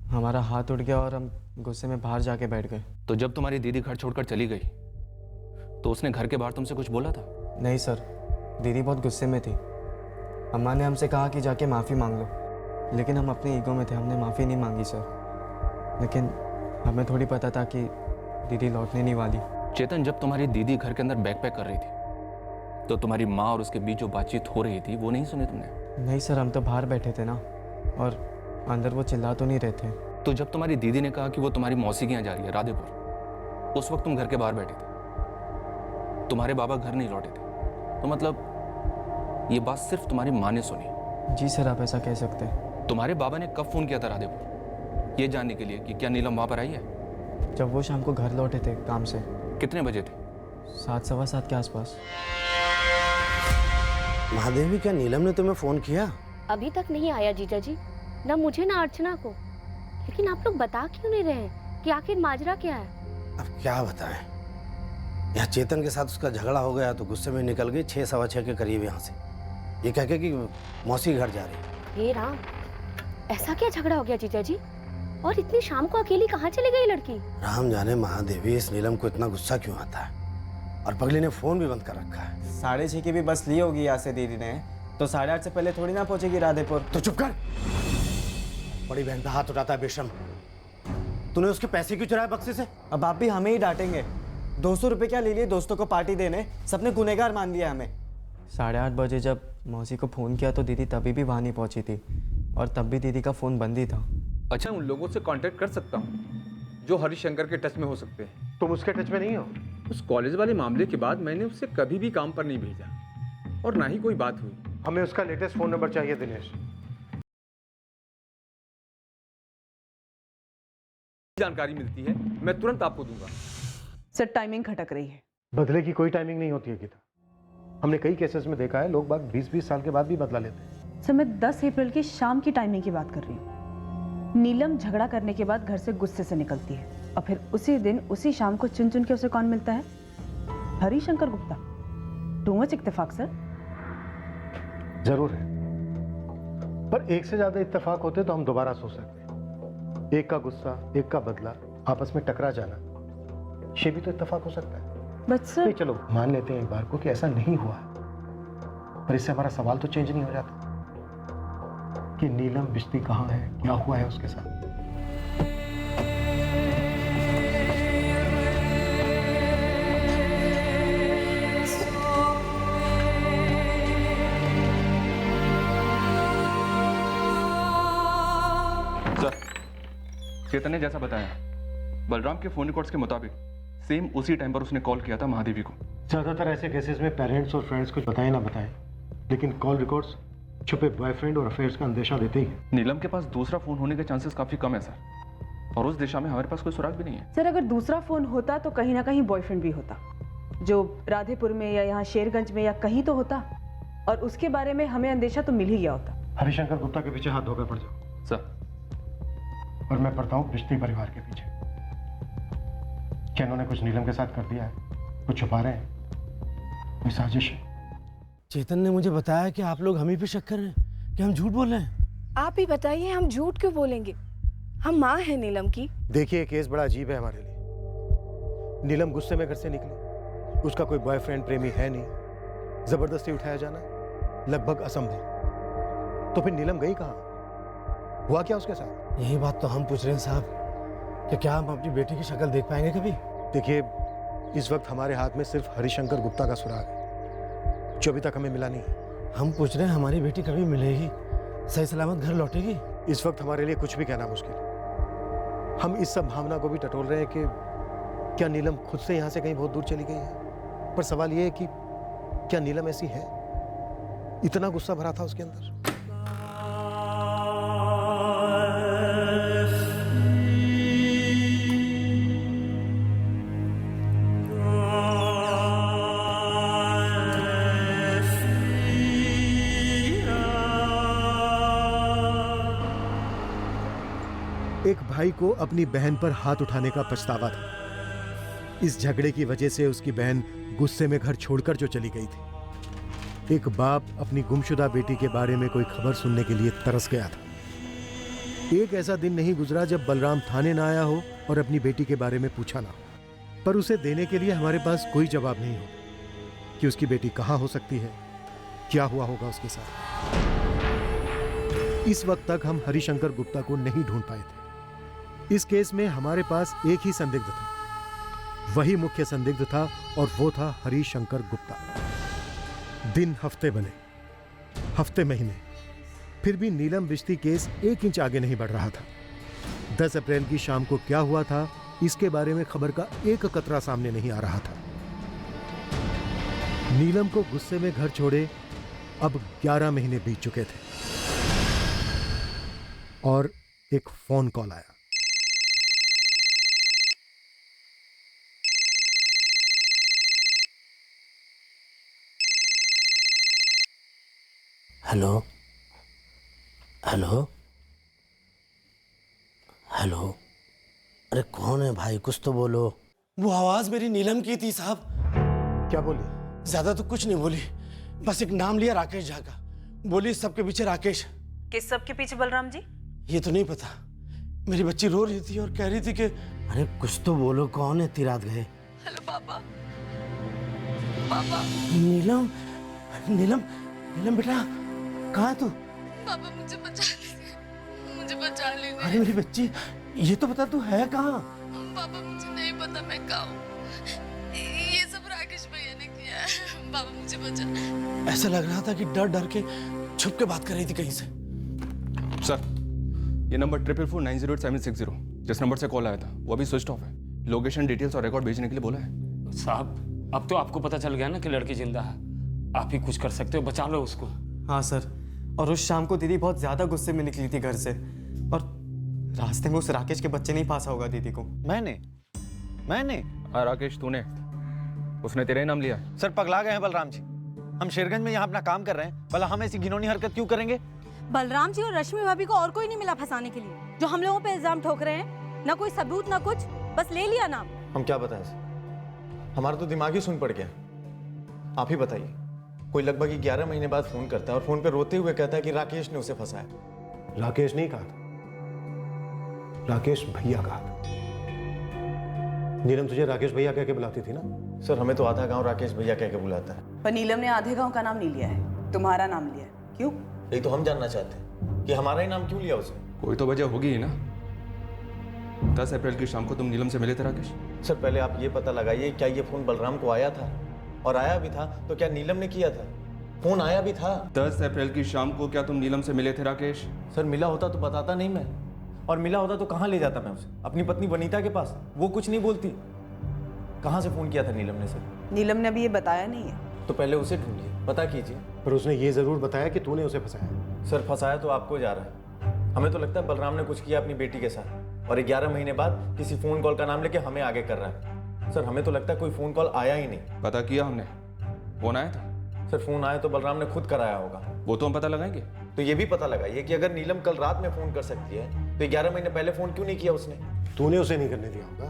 हमारा हाथ उठ गया और हम गुस्से में बाहर जाके बैठ गए। तो जब तुम्हारी दीदी घर छोड़कर चली गई तो उसने घर के बाहर तुमसे कुछ बोला था? नहीं सर, दीदी बहुत गुस्से में थी। अम्मा ने हमसे कहा कि जाके माफ़ी मांग लो, लेकिन हम अपने ईगो में थे, हमने माफ़ी नहीं मांगी सर। लेकिन हमें थोड़ी पता था कि दीदी लौटने नहीं वाली। चेतन, जब तुम्हारी दीदी घर के अंदर बैकपैक कर रही थी तो तुम्हारी माँ और उसके बीच जो बातचीत हो रही थी वो नहीं सुनी तुमने? नहीं सर, हम तो बाहर बैठे थे ना, और अंदर वो चिल्ला तो नहीं रहे थे। तो जब तुम्हारी दीदी ने कहा कि वो तुम्हारी मौसी के यहाँ जा रही है राधेपुर, उस वक्त तुम घर के बाहर बैठे थे, तुम्हारे बाबा घर नहीं लौटे थे, तो मतलब ये बात सिर्फ तुम्हारी माँ ने सुनी? जी सर, आप ऐसा कह सकते हैं। तुम्हारे बाबा ने कब फोन किया था राधेपुर, ये जानने के लिए कि क्या नीलम वहाँ पर आई है? जब वो शाम को घर लौटे थे काम से। कितने बजे थे? 7, सवा 7 के आसपास। महादेवी, क्या नीलम ने तुम्हें फोन किया? अभी तक नहीं आया जीजा जी, ना मुझे ना अर्चना को। लेकिन आप लोग बता क्यों नहीं रहे कि आखिर माजरा क्या है? अब क्या बताएं, यहाँ चेतन के साथ उसका झगड़ा हो गया तो गुस्से में निकल गई 6, सवा 6 के करीब यहाँ से, ये कह के कि मौसी घर जा रही है। हे राम, ऐसा क्या झगड़ा हो गया जीजा जी? और इतनी शाम को अकेली कहाँ चली गई लड़की? राम जाने महादेवी, इस नीलम को इतना गुस्सा क्यों आता है, और पगली ने फोन भी बंद कर रखा है। 6:30 की भी बस ली होगी यहाँ से दीदी ने, तो 8:30 से पहले थोड़ी ना पहुंचेगी राधेपुर। तो चुप कर, बड़ी बहन का हाथ उठाता है बेशर्म। तूने उसके पैसे क्यों चुराए बक्से से? अब आप भी हमें ही डांटेंगे। 200 रुपये क्या ले लिए दोस्तों को पार्टी देने, सबने गुनहगार मान लिया हमें। 8:30 बजे जब मौसी को फ़ोन किया तो दीदी तभी भी वहाँ नहीं पहुँची थी, और तब भी दीदी का फ़ोन बंद ही था। अच्छा, उन लोगों से कांटेक्ट कर सकता हूँ जो हरिशंकर के टच में हो सकते हैं। तुम उसके टच में नहीं हो? उस कॉलेज वाले मामले के बाद मैंने उससे कभी भी काम पर नहीं भेजा और ना ही कोई बात हुई। हमें उसका लेटेस्ट फ़ोन नंबर चाहिए दिनेश। जानकारी मिलती है मैं तुरंत आपको दूंगा। सर, टाइमिंग खटक रही है। बदले की कोई टाइमिंग नहीं होती है गीता, हमने कई केसेस में देखा है, लोग बाग 20-20 साल के बाद भी बदला लेते हैं। सर, मैं 10 अप्रैल की शाम की टाइमिंग की बात कर रही हूँ। नीलम झगड़ा करने के बाद घर से गुस्से से निकलती है और फिर उसी दिन उसी शाम को चुन चुन के उसे कौन मिलता है? हरिशंकर गुप्ता। टू मच इत्तेफाक सर। जरूर है, पर एक से ज्यादा इत्तेफाक होते तो हम दोबारा सोच सकते हैं। एक का गुस्सा, एक का बदला, आपस में टकरा जाना, ये भी तो इत्तेफाक हो सकता है। बट सर, चलो मान लेते हैं एक बार को कि ऐसा नहीं हुआ, पर इससे हमारा सवाल तो चेंज नहीं हो जाता कि नीलम बिश्ती कहाँ है, क्या हुआ है उसके साथ। चेतन ने जैसा बताया, बलराम के फोन रिकॉर्ड्स के मुताबिक सेम उसी टाइम पर उसने कॉल किया था महादेवी को। ज्यादातर ऐसे केसेस में पेरेंट्स और फ्रेंड्स कुछ बताएं ना बताएं, लेकिन कॉल रिकॉर्ड्स छुपे बॉयफ्रेंड और अफेयर्स का अंदेशा देते ही हैं। नीलम के पास दूसरा फोन होने के चांसेस काफी कम है सर, और उस दिशा में हमारे पास कोई सुराग भी नहीं है। सर, अगर दूसरा फोन होता तो कहीं ना कहीं बॉयफ्रेंड भी होता, जो राधेपुर में या यहाँ शेरगंज में या कहीं तो होता, और उसके बारे में हमें अंदेशा तो मिल ही गया होता। हरिशंकर गुप्ता के पीछे हाथ धोकर पड़ जाओ सर। और मैं पढ़ता हूँ बिश्ती परिवार के पीछे। क्या इन्होंने कुछ नीलम के साथ कर दिया है? कुछ छुपा रहे हैं? कोई साजिश है? चेतन ने मुझे बताया कि आप लोग हम ही पे शक कर रहे हैं, कि हम झूठ बोल रहे हैं। आप ही बताइए, हम झूठ क्यों बोलेंगे? हम माँ हैं नीलम की। देखिए, केस बड़ा अजीब है हमारे लिए। नीलम गुस्से में घर से निकली, उसका कोई बॉयफ्रेंड प्रेमी है नहीं, जबरदस्ती उठाया जाना लगभग असंभव। तो फिर नीलम गई कहाँ? हुआ क्या उसके साथ? यही बात तो हम पूछ रहे हैं साहब, कि क्या हम अपनी बेटी की शक्ल देख पाएंगे कभी? देखिए, इस वक्त हमारे हाथ में सिर्फ हरिशंकर गुप्ता का सुराग है, जो अभी तक हमें मिला नहीं है। हम पूछ रहे हैं हमारी बेटी कभी मिलेगी, सही सलामत घर लौटेगी? इस वक्त हमारे लिए कुछ भी कहना मुश्किल है। हम इस सब भावना को भी टटोल रहे हैं कि क्या नीलम खुद से यहाँ से कहीं बहुत दूर चली गई है। पर सवाल ये है कि क्या नीलम ऐसी है? इतना गुस्सा भरा था उसके अंदर। एक भाई को अपनी बहन पर हाथ उठाने का पछतावा था। इस झगड़े की वजह से उसकी बहन गुस्से में घर छोड़कर जो चली गई थी। एक बाप अपनी गुमशुदा बेटी के बारे में कोई खबर सुनने के लिए तरस गया था। एक ऐसा दिन नहीं गुजरा जब बलराम थाने ना आया हो और अपनी बेटी के बारे में पूछा ना हो। पर उसे देने के लिए हमारे पास कोई जवाब नहीं हो कि उसकी बेटी कहाँ हो सकती है, क्या हुआ होगा उसके साथ। इस वक्त तक हम हरिशंकर गुप्ता को नहीं ढूंढ पाए थे। इस केस में हमारे पास एक ही संदिग्ध था, वही मुख्य संदिग्ध था, और वो था हरिशंकर गुप्ता। दिन हफ्ते बने, हफ्ते महीने, फिर भी नीलम बिश्ती केस 1 इंच आगे नहीं बढ़ रहा था। 10 अप्रैल की शाम को क्या हुआ था, इसके बारे में खबर का एक कतरा सामने नहीं आ रहा था। नीलम को गुस्से में घर छोड़े अब 11 महीने बीत चुके थे और एक फोन कॉल आया। हेलो हेलो हेलो, अरे कौन है भाई, कुछ तो बोलो। वो आवाज मेरी नीलम की थी साहब। क्या बोली? ज्यादा तो कुछ नहीं बोली, बस एक नाम लिया राकेश झा का। बोली सबके पीछे राकेश। किस सब के पीछे बलराम जी? ये तो नहीं पता। मेरी बच्ची रो रही थी और कह रही थी कि अरे कुछ तो बोलो, कौन है इतनी रात गए? हेलो पापा। पापा। नीलम नीलम नीलम बेटा, कहाँ है तू? पापा मुझे बचा लीजिए, मुझे बचा लीजिए। अरे मेरी बच्ची, ये तो बता तू है कहाँ? पापा मुझे नहीं पता मैं कहाँ हूँ, ये सब राकेश भैया ने किया है। पापा मुझे बचा। ऐसा लग रहा था कि डर डर के छुप के बात कर रही थी कहीं से। सर, ये नंबर 444908760 जिस नंबर से कॉल आया था वो अभी स्विच ऑफ है। लोकेशन डिटेल्स और रिकॉर्ड भेजने के लिए बोला है। साहब, अब तो आपको पता चल गया ना कि लड़की जिंदा है। आप ही कुछ कर सकते हो, बचा लो उसको। हाँ सर, और उस शाम को दीदी बहुत ज्यादा गुस्से में निकली थी घर से, और रास्ते में उस राकेश के बच्चे नहीं पासा होगा दीदी को। मैंने हाँ राकेश, तूने, उसने तेरा ही नाम लिया। सर पगला गए हैं बलराम जी। हम शेरगंज में यहाँ अपना काम कर रहे हैं, भला हम ऐसी घिनौनी हरकत क्यों करेंगे? बलराम जी और रश्मि भाभी को और कोई नहीं मिला फंसाने के लिए, जो हम लोगों पे इल्जाम ठोक रहे हैं। ना कोई सबूत ना कुछ, बस ले लिया नाम। हम क्या बताएं सर, हमारा तो दिमाग ही सुन पड़ गया। आप ही बताइए, कोई लगभग 11 महीने बाद फोन करता है और फोन पे रोते हुए कहता है कि राकेश ने उसे फंसाया। राकेश नहीं कहा था, राकेश भैया कहा था। नीलम तुझे राकेश भैया कह के बुलाती थी ना? सर हमें तो आधा गांव राकेश भैया कह के बुलाता है। पर नीलम ने आधे गांव का नाम नहीं लिया है, तुम्हारा नाम लिया है। क्यों? यही तो हम जानना चाहते हैं कि हमारा ही नाम क्यों लिया उसने। कोई तो वजह होगी ही ना। 10 अप्रैल की शाम को तुम नीलम से मिले थे राकेश? सर पहले आप ये पता लगाइए, क्या ये फोन बलराम को आया था? और आया भी था तो क्या नीलम ने किया था? फोन आया भी था। 10 अप्रैल की शाम को क्या तुम नीलम से मिले थे राकेश? सर मिला होता तो बताता नहीं मैं, और मिला होता तो कहाँ ले जाता मैं उसे? अपनी पत्नी वनीता के पास। वो कुछ नहीं बोलती। कहाँ से फोन किया था नीलम ने? सर नीलम ने अभी ये बताया नहीं है। तो पहले उसे ढूंढिए, पता कीजिए। पर उसने ये जरूर बताया कि तूने उसे फंसाया। सर फंसाया तो आपको जा रहा है, हमें तो लगता है बलराम ने कुछ किया अपनी बेटी के साथ, और 11 महीने बाद किसी फोन कॉल का नाम लेके हमें आगे कर रहा है। सर हमें तो लगता है कोई फोन कॉल आया ही नहीं। पता किया हमने, फोन आया था? सर फोन आया तो बलराम ने खुद कराया होगा। वो तो हम पता लगाएंगे। तो ये भी पता लगाइए कि अगर नीलम कल रात में फोन कर सकती है तो 11 महीने पहले फोन क्यों नहीं किया उसने? तूने उसे नहीं करने दिया होगा।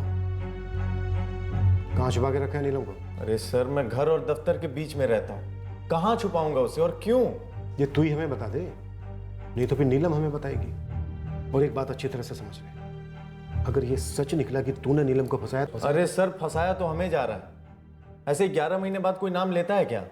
कहाँ छुपा के रखा है नीलम को? अरे सर, मैं घर और दफ्तर के बीच में रहता हूँ, कहाँ छुपाऊंगा उसे और क्यों? ये तू ही हमें बता दे, नहीं तो फिर नीलम हमें बताएगी। और एक बात अच्छी तरह से समझ ले, अगर ये सच निकला कि तूने नीलम को फंसाया तो... अरे सर, फंसाया तो हमें जा रहा है, ऐसे 11 महीने बाद कोई नाम लेता है क्या?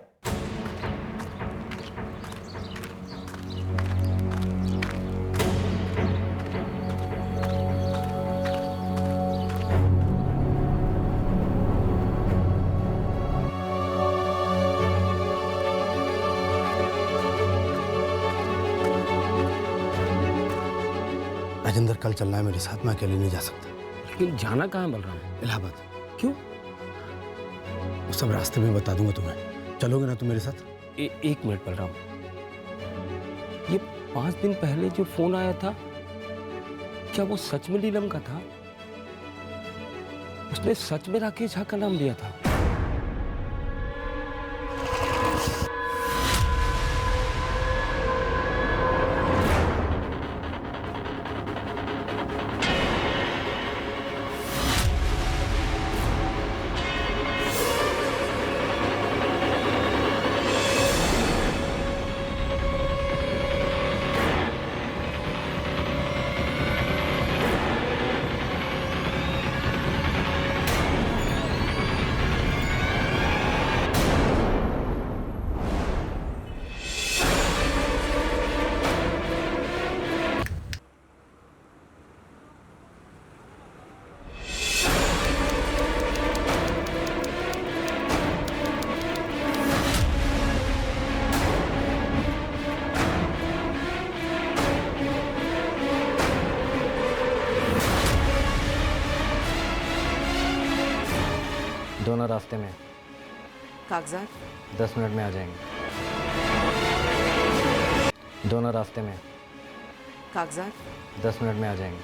राजेंद्र, कल चलना है मेरे साथ, मैं अकेले नहीं जा सकता। लेकिन जाना कहाँ है बलराम? इलाहाबाद। क्यों? वो सब रास्ते में बता दूंगा तुम्हें। चलोगे ना तुम मेरे साथ? एक मिनट बलराम, ये 5 दिन पहले जो फोन आया था, क्या वो सच में नीलम का था? उसने सच में राकेश झा का नाम लिया था? दोनों रास्ते में। कागजात 10 मिनट में आ जाएंगे। दोनों रास्ते में। कागजात 10 मिनट में आ जाएंगे।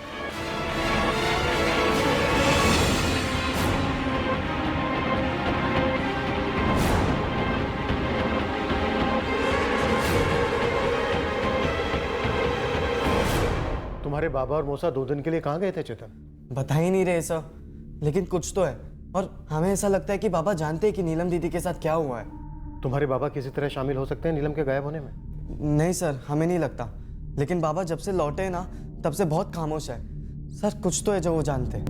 तुम्हारे बाबा और मौसा 2 दिन के लिए कहाँ गए थे चेतन? बता ही नहीं रहे सर, लेकिन कुछ तो है। और हमें ऐसा लगता है कि बाबा जानते हैं कि नीलम दीदी के साथ क्या हुआ है। तुम्हारे बाबा किसी तरह शामिल हो सकते हैं नीलम के गायब होने में? नहीं सर, हमें नहीं लगता। लेकिन बाबा जब से लौटे ना, तब से बहुत खामोश है। सर, कुछ तो है जो वो जानते हैं।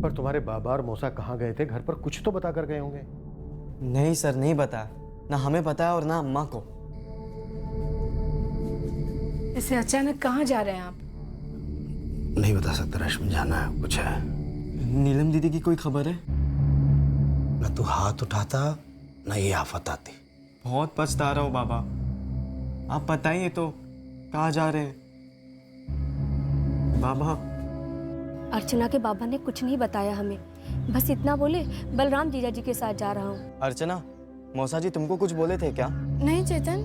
पर तुम्हारे बाबा और मौसा कहाँ गए थे? घर पर कुछ तो बता कर गए होंगे। नहीं सर, नहीं बताया। ना हमें पता है और ना अम्मा को। ऐसे अचानक कहाँ जा रहे हैं आप? नहीं बता सकता रश्मि, जाना है, कुछ है। नीलम दीदी की कोई खबर है? ना तू हाथ उठाता ना ये आफत आती। बहुत पछता रहा हूँ बाबा, आप बताइए तो कहाँ जा रहे हैं बाबा? अर्चना के बाबा ने कुछ नहीं बताया हमें, बस इतना बोले बलराम जीजा जी के साथ जा रहा हूँ। अर्चना, मौसा जी तुमको कुछ बोले थे क्या? नहीं चेतन,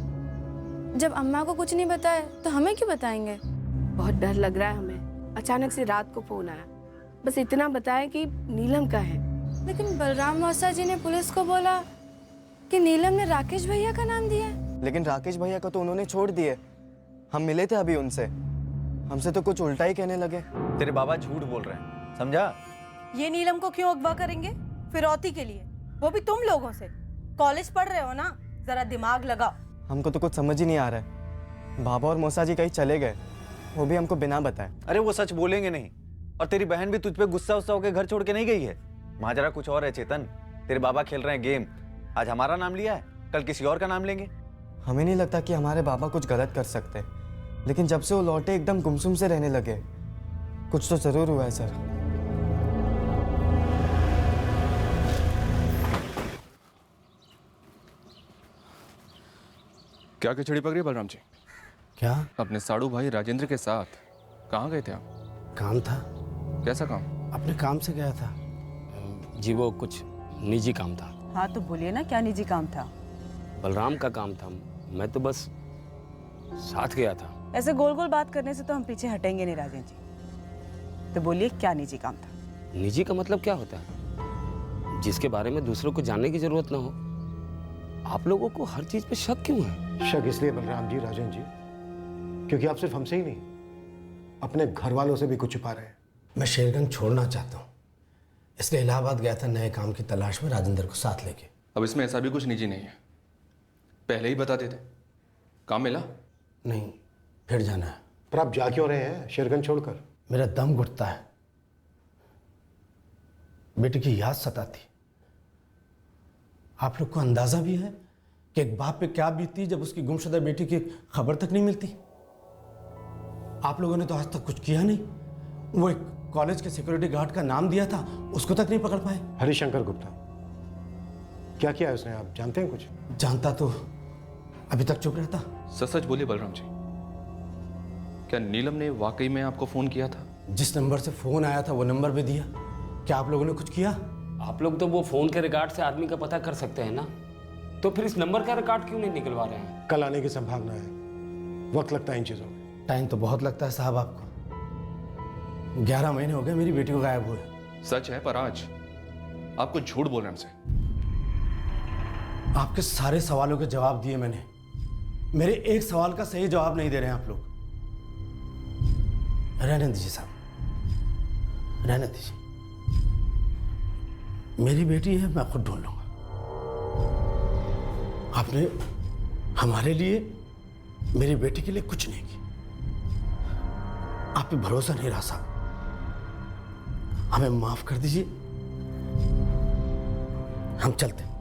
जब अम्मा को कुछ नहीं बताया तो हमें क्यों बताएंगे? बहुत डर लग रहा है हमें। अचानक से रात को फोन आया, बस इतना बताया कि नीलम का है। लेकिन बलराम मौसा जी ने पुलिस को बोला कि नीलम ने राकेश भैया का नाम दिया है। लेकिन राकेश भैया को तो उन्होंने छोड़ दिए। हम मिले थे अभी उनसे, हमसे तो कुछ उल्टा ही कहने लगे। तेरे बाबा झूठ बोल रहे हैं, समझा? ये नीलम को क्यों अगवा करेंगे? फिरौती के लिए, वो भी तुम लोगों से। कॉलेज पढ़ रहे हो ना, जरा दिमाग लगाओ। हमको तो कुछ समझ ही नहीं आ रहा है। बाबा और मौसा जी कहीं चले गए, वो भी हमको बिना बताए। अरे वो सच बोलेंगे नहीं, और तेरी बहन भी तुझ पे गुस्सा होकर घर छोड़ के नहीं गई है। माजरा कुछ और है चेतन। तेरे बाबा खेल रहे हैं गेम। आज हमारा नाम लिया है, कल किसी और का नाम लेंगे। हमें नहीं लगता कि हमारे बाबा कुछ गलत कर सकते, लेकिन जब से वो लौटे एकदम गुमसुम से रहने लगे। कुछ तो जरूर हुआ है सर। क्या खिचड़ी पक रही है बलराम जी? क्या? अपने साड़ू भाई राजेंद्र के साथ कहाँ गए थे आप? काम था। कैसा काम? अपने काम से गया था जी, वो कुछ निजी काम था। हाँ तो बोलिए ना, क्या निजी काम था? बलराम का काम था, मैं तो बस साथ गया था। ऐसे गोल गोल बात करने से तो हम पीछे हटेंगे नहीं राजेंद्र जी। तो बोलिए क्या निजी काम था? निजी का मतलब क्या होता है? जिसके बारे में दूसरों को जानने की जरूरत ना हो। आप लोगों को हर चीज पे शक क्यों है? शक इसलिए बलराम जी, राजन जी, क्योंकि आप सिर्फ हमसे ही नहीं, अपने घर वालों से भी कुछ छुपा रहे हैं। मैं शेरगंज छोड़ना चाहता हूँ, इसलिए इलाहाबाद गया था नए काम की तलाश में राजेंद्र को साथ लेके। अब इसमें ऐसा भी कुछ निजी नहीं है, पहले ही बता देते। काम मिला? नहीं, फिर जाना है। पर आप जा क्यों रहे हैं शेरगंज छोड़कर? मेरा दम घुटता है, बेटे की याद सताती। आप लोग को अंदाजा भी है कि एक बाप पे क्या बीतती जब उसकी गुमशुदा बेटी की खबर तक नहीं मिलती? आप लोगों ने तो आज तक कुछ किया नहीं। वो एक कॉलेज के सिक्योरिटी गार्ड का नाम दिया था, उसको तक नहीं पकड़ पाए। हरिशंकर गुप्ता, क्या किया है उसने, आप जानते हैं कुछ? जानता तो अभी तक चुप रहता। सच सच बोलिए बलराम जी, क्या नीलम ने वाकई में आपको फोन किया था? जिस नंबर से फोन आया था वो नंबर भी दिया। क्या आप लोगों ने कुछ किया? आप लोग तो वो फोन के रिकॉर्ड से आदमी का पता कर सकते हैं ना, तो फिर इस नंबर का रिकॉर्ड क्यों नहीं निकलवा रहे हैं? कल आने की संभावना है, वक्त लगता है इन चीजों में। टाइम तो बहुत लगता है साहब आपको। 11 महीने हो गए मेरी बेटी को गायब हुए। सच है, पर आज आपको झूठ बोलने हमसे। आपके सारे सवालों के जवाब दिए मैंने, मेरे एक सवाल का सही जवाब नहीं दे रहे हैं आप लोग। रहने दीजिए साहब, रहने दीजिए। मेरी बेटी है, मैं खुद ढूंढ लूंगा। आपने हमारे लिए, मेरी बेटी के लिए कुछ नहीं किया। आप पे भरोसा नहीं रहा साहब, हमें माफ कर दीजिए, हम चलते हैं।